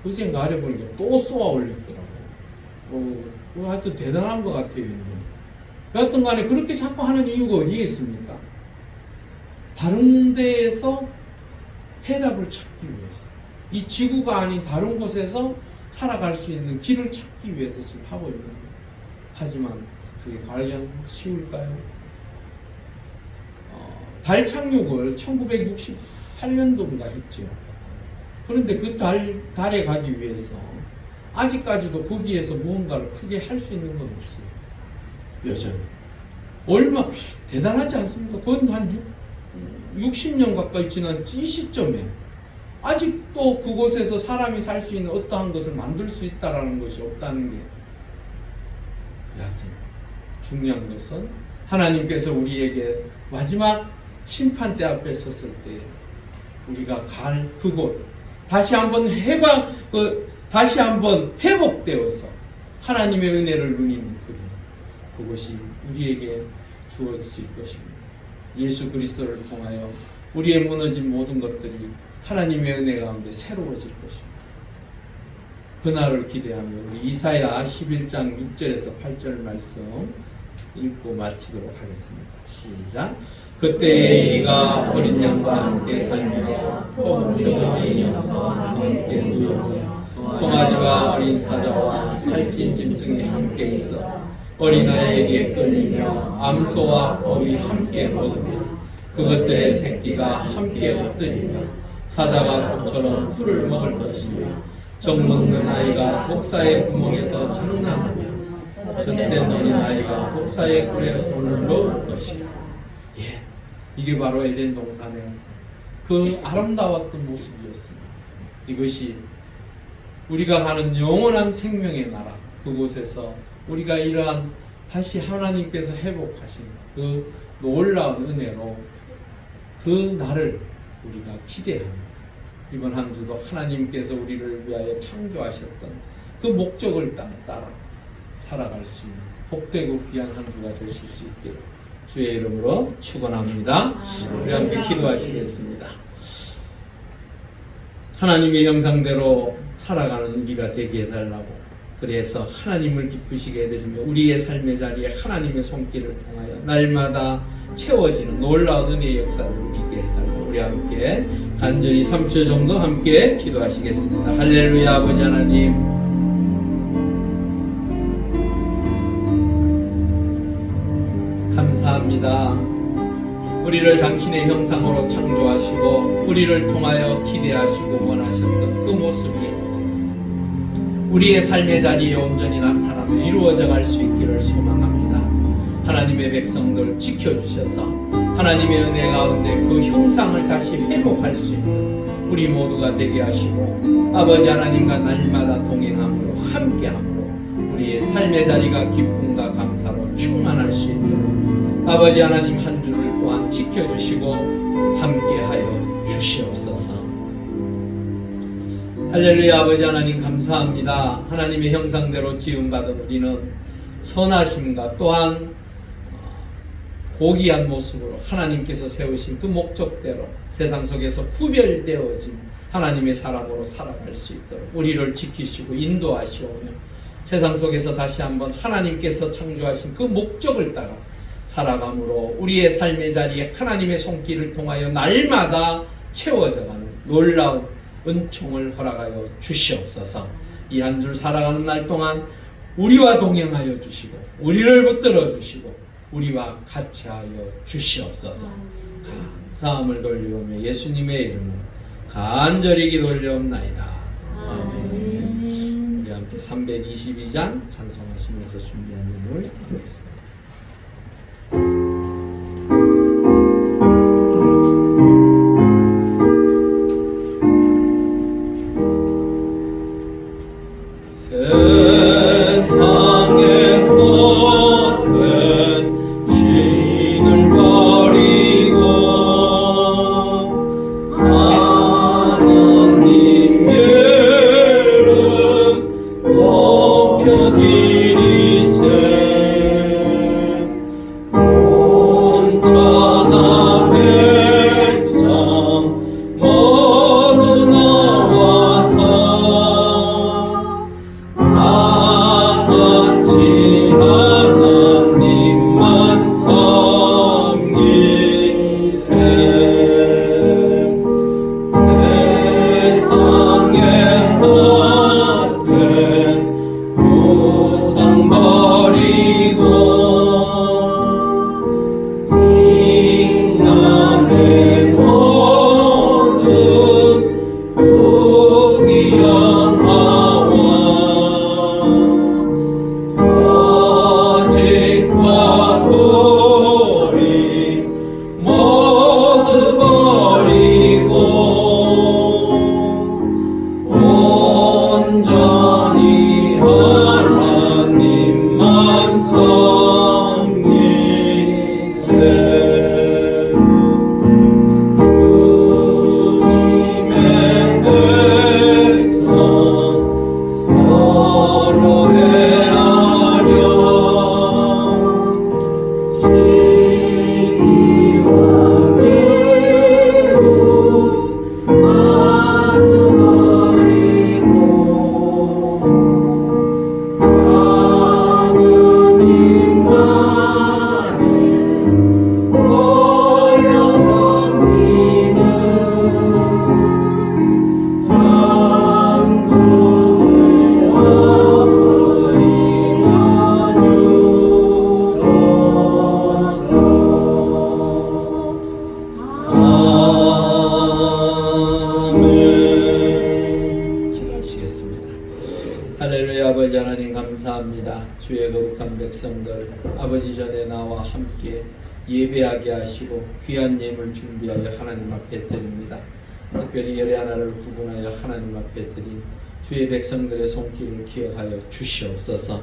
그제인가 아래 보니까 또 쏘아 올렸더라고요. 하여튼 대단한 것 같아요, 인도. 여하튼 간에 그렇게 자꾸 하는 이유가 어디에 있습니까? 다른 데에서 해답을 찾기 위해서, 이 지구가 아닌 다른 곳에서 살아갈 수 있는 길을 찾기 위해서 지금 하고 있는 거예요. 하지만 그게 과연 쉬울까요? 달 착륙을 1968년도인가 했죠. 그런데 그 달에 가기 위해서 아직까지도 거기에서 무언가를 크게 할 수 있는 건 없어요. 여전히. 얼마 대단하지 않습니까? 그건 한 60년 가까이 지난 이 시점에 아직도 그곳에서 사람이 살 수 있는 어떠한 것을 만들 수 있다라는 것이 없다는 게, 여하튼 중요한 것은 하나님께서 우리에게 마지막 심판대 앞에 섰을 때 우리가 갈 그곳, 다시 한번 회복되어서 하나님의 은혜를 누리는 그곳이 우리에게 주어질 것입니다. 예수 그리스도를 통하여 우리의 무너진 모든 것들이 하나님의 은혜 가운데 새로워질 것입니다. 그날을 기대하며 우리 이사야 11장 6절에서 8절 말씀 읽고 마치도록 하겠습니다. 시작. 그때에 이가 어린 양과 함께 살며 포도표의 영성과 함께 누우며 송아지가 어린 사자와 살찐 짐승이 함께 있어 어린아이에게 끌리며 암소와 곰이 함께 먹으며 그것들의 새끼가 함께 엎드리며 사자가 소처럼 풀을 먹을 것이며 젖 먹는 아이가 독사의 구멍에서 장난하며 젖된 어린아이가 독사의 꿀에 손을 넣을 것이다. 예, 이게 바로 에덴 동산의 그 아름다웠던 모습이었습니다. 이것이 우리가 가는 영원한 생명의 나라, 그곳에서 우리가 이러한 다시 하나님께서 회복하신 그 놀라운 은혜로 그 날을 우리가 기대합니다. 이번 한 주도 하나님께서 우리를 위하여 창조하셨던 그 목적을 따라 살아갈 수 있는 복되고 귀한 한 주가 되실 수 있게 주의 이름으로 축원합니다. 우리 함께 기도하시겠습니다. 하나님의 형상대로 살아가는 우리가 되게 해달라고, 그래서 하나님을 기쁘시게 해드리며 우리의 삶의 자리에 하나님의 손길을 통하여 날마다 채워지는 놀라운 은혜의 역사를 누리게 해달라고 우리 함께 간절히 3초 정도 함께 기도하시겠습니다. 할렐루야. 아버지 하나님, 감사합니다. 우리를 당신의 형상으로 창조하시고 우리를 통하여 기대하시고 원하셨던 그 모습이 우리의 삶의 자리에 온전히 나타나며 이루어져 갈 수 있기를 소망합니다. 하나님의 백성들 지켜주셔서 하나님의 은혜 가운데 그 형상을 다시 회복할 수 있는 우리 모두가 되게 하시고 아버지 하나님과 날마다 동행함으로 함께함으로 우리의 삶의 자리가 기쁨과 감사로 충만할 수 있도록 아버지 하나님 한 주를 또한 지켜주시고 함께하여 주시옵소서. 할렐루야. 아버지 하나님 감사합니다. 하나님의 형상대로 지음받은 우리는 선하심과 또한 고귀한 모습으로 하나님께서 세우신 그 목적대로 세상 속에서 구별되어진 하나님의 사람으로 살아갈 수 있도록 우리를 지키시고 인도하시오며 세상 속에서 다시 한번 하나님께서 창조하신 그 목적을 따라 살아감으로 우리의 삶의 자리에 하나님의 손길을 통하여 날마다 채워져가는 놀라운 은총을 허락하여 주시옵소서. 이 한 줄 살아가는 날 동안 우리와 동행하여 주시고 우리를 붙들어 주시고 우리와 같이하여 주시옵소서. 감사함을 돌리오며 예수님의 이름으로 간절히 기도 올려옵나이다. 아멘. 우리 함께 322장 찬송하시면서 준비한 노래를 드리겠습니다. 세상의 모든 신을 버리고 하나님 이름 높여드리세. 온전한 백성 모두 나와서 다같이 하나님만 섬기세. 세상의 하늘 우상 버리고 인간의 모든 부귀영화와 거짓과 불의 모두 버리고 온전히 하나님만 섬기세. 주님의 백성 서로 헤아려 시기와 미움 마주 버리고 하나님만을 홀로 섬기는 성도의 목소리가 주소서. 아멘. 기도하시겠습니다. 할렐루야. 아버지 하나님 감사합니다. 주의 거룩한 백성들 아버지 전에 나와 함께 예배하게 하시고 귀한 예물 준비하여 하나님 앞에 드립니다. 특별히 열의 하나를 구분하여 하나님 앞에 드린 주의 백성들의 손길을 기억하여 주시옵소서.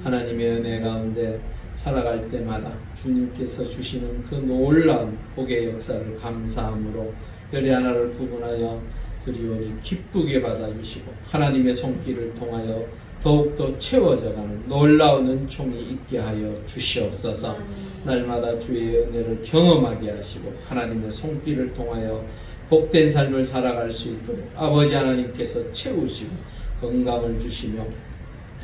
하나님의 은혜 가운데 살아갈 때마다 주님께서 주시는 그 놀라운 복의 역사를 감사함으로 열의 하나를 구분하여 드리오니 기쁘게 받아주시고 하나님의 손길을 통하여 더욱더 채워져가는 놀라운 은총이 있게 하여 주시옵소서. 날마다 주의 은혜를 경험하게 하시고 하나님의 손길을 통하여 복된 삶을 살아갈 수 있도록 아버지 하나님께서 채우시고 건강을 주시며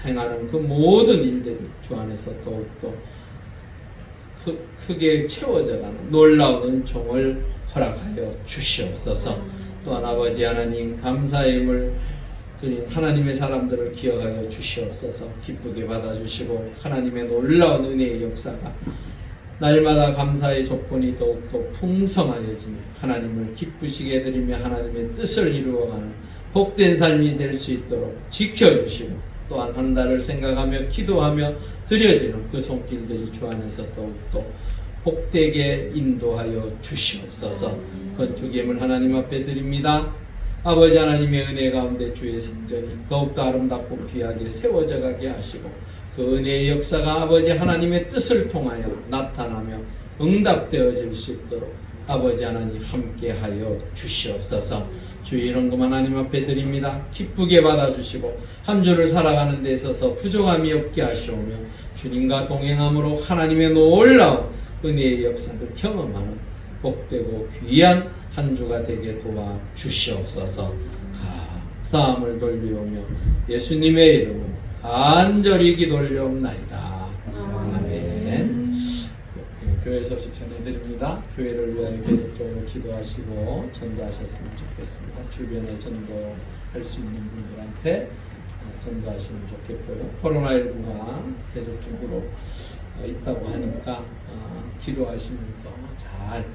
행하는 그 모든 일들이 주 안에서 더욱더 크게 채워져가는 놀라운 은총을 허락하여 주시옵소서. 또한 아버지 하나님 감사의 힘을 드린 하나님의 사람들을 기억하여 주시옵소서. 기쁘게 받아주시고 하나님의 놀라운 은혜의 역사가 날마다 감사의 조건이 더욱더 풍성하여지며 하나님을 기쁘시게 해드리며 하나님의 뜻을 이루어가는 복된 삶이 될 수 있도록 지켜주시고 또한 한 달을 생각하며 기도하며 드려지는 그 손길들이 주 안에서 더욱더 복되게 인도하여 주시옵소서. 건축임을 하나님 앞에 드립니다. 아버지 하나님의 은혜 가운데 주의 성전이 더욱더 아름답고 귀하게 세워져 가게 하시고 그 은혜의 역사가 아버지 하나님의 뜻을 통하여 나타나며 응답되어질 수 있도록 아버지 하나님 함께하여 주시옵소서. 주의 이런금 하나님 앞에 드립니다. 기쁘게 받아주시고 한 주를 살아가는 데 있어서 부족함이 없게 하시오며 주님과 동행함으로 하나님의 놀라운 은혜의 역사를 경험하는 복되고 귀한 한 주가 되게 도와 주시옵소서. 감사함을 돌리오며 예수님의 이름으로 간절히 기도올리옵나이다. 아멘. 교회 소식 전해드립니다. 교회를 위하여 계속적으로 기도하시고 전도하셨으면 좋겠습니다. 주변에 전도할 수 있는 분들한테 전도하시면 좋겠고요. 코로나19가 계속적으로 있다고 하니까 기도하시면서 잘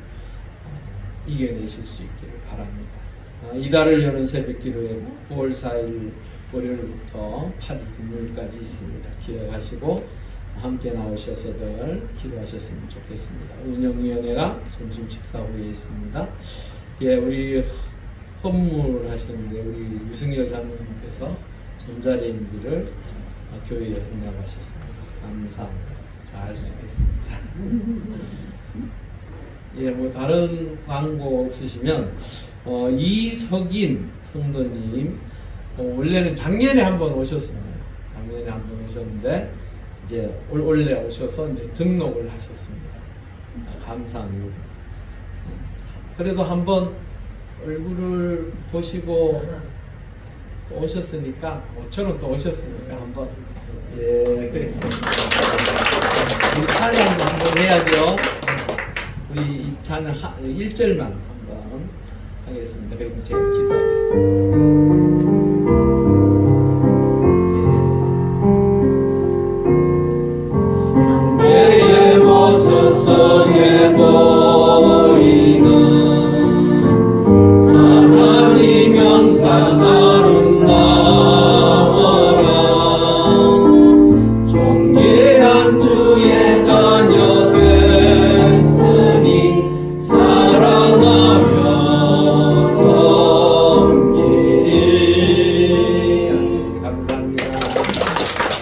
이겨내실 수 있기를 바랍니다. 이달을 여는 새벽기도회는 9월 4일 월요일부터 8일 금요일까지 있습니다. 기억하시고 함께 나오셔서들 기도하셨으면 좋겠습니다. 운영위원회가 점심 식사 후에 있습니다. 예, 우리 헌물 하시는데 우리 유승열 장로님께서 전자레인지를 교회에 헌납하셨습니다. 감사합니다. 잘 쓰겠습니다. 예, 뭐 다른 광고 없으시면 이석인 성도님 원래는 작년에 한번 오셨습니다. 작년에 한번 오셨는데 이제 올해 오셔서 이제 등록을 하셨습니다. 감사합니다. 그래도 한번 얼굴을 보시고 또 오셨으니까 5,000원 또 오셨으니까 한번 예 그래 우리 찬양도 한번 해야죠. 우리 이 찬양 1절만 한번 하겠습니다. 그리고 제가 기도하겠습니다. 내의 모습 속에 보이는 하나님 형상 아름다워라. 존귀한 주의 자녀 됐으니 사랑하며 섬기리. 감사합니다.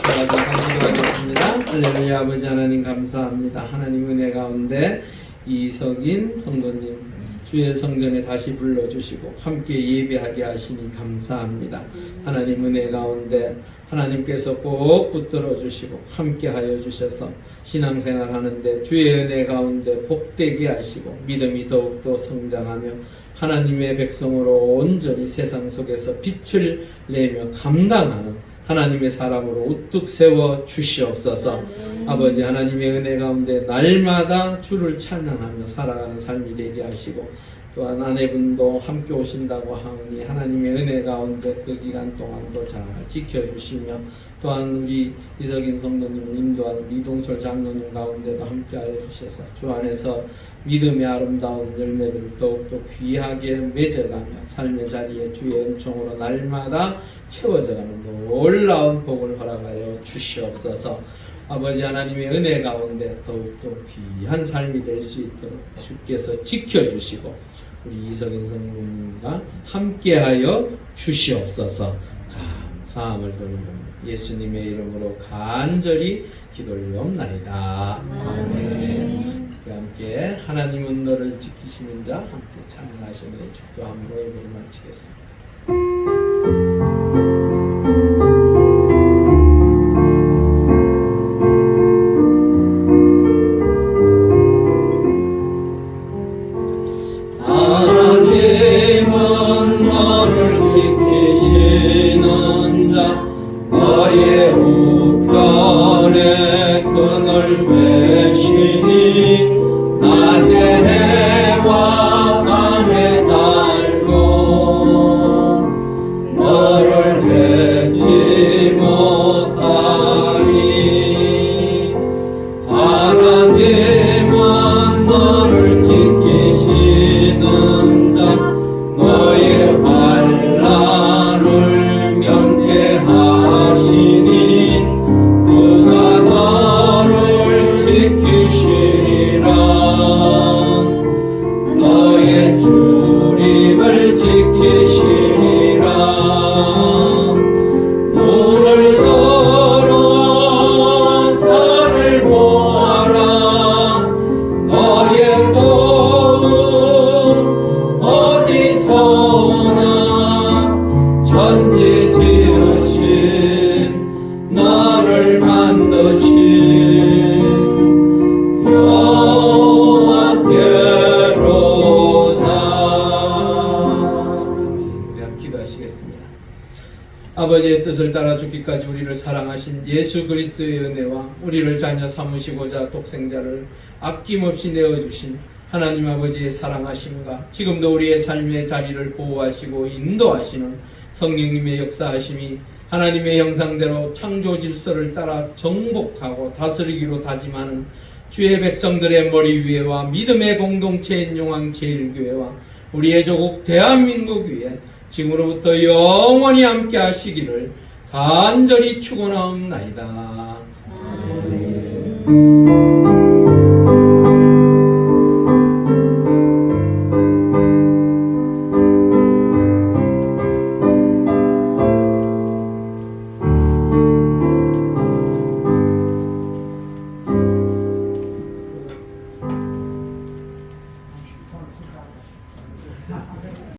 제가 더 감사드리겠습니다. 할렐루야. 아버지 하나님 감사합니다. 하나님 은혜 가운데 이석인 성도님 주의 성전에 다시 불러주시고 함께 예배하게 하시니 감사합니다. 하나님 은혜 가운데 하나님께서 꼭 붙들어 주시고 함께 하여 주셔서 신앙생활 하는데 주의 은혜 가운데 복되게 하시고 믿음이 더욱더 성장하며 하나님의 백성으로 온전히 세상 속에서 빛을 내며 감당하는 하나님의 사람으로 우뚝 세워 주시옵소서. 아버지 하나님의 은혜 가운데 날마다 주를 찬양하며 살아가는 삶이 되게 하시고 또한 아내분도 함께 오신다고 하니 하나님의 은혜 가운데 그 기간 동안도 잘 지켜주시며 또한 우리 이석인 성도님을 인도하는 이동철 장로님 가운데도 함께하여 주셔서 주 안에서 믿음의 아름다운 열매들을 더욱더 귀하게 맺어가며 삶의 자리에 주의 은총으로 날마다 채워져가는 놀라운 복을 허락하여 주시옵소서. 아버지 하나님의 은혜 가운데 더욱더 귀한 삶이 될 수 있도록 주께서 지켜주시고 우리 이석인 성도님과 함께하여 주시옵소서. 감사함을 돌리며 예수님의 이름으로 간절히 기도올리옵나이다. 아멘. 함께 하나님은 너를 지키시는 자 함께 찬양하시니 축도함으로 예배를 마치겠습니다. 하나님은 너를 지키시는 자 너의 우리 함께 기도하시겠습니다. 아버지의 뜻을 따라 죽기까지 우리를 사랑하신 예수 그리스도의 은혜와 우리를 자녀 삼으시고자 독생자를 아낌없이 내어주신 하나님 아버지의 사랑하심과 지금도 우리의 삶의 자리를 보호하시고 인도하시는 성령님의 역사하심이 하나님의 형상대로 창조 질서를 따라 정복하고 다스리기로 다짐하는 주의 백성들의 머리 위에와 믿음의 공동체인 용왕제일교회와 우리의 조국 대한민국 위에 지금으로부터 영원히 함께 하시기를 간절히 축원하옵나이다. 아멘.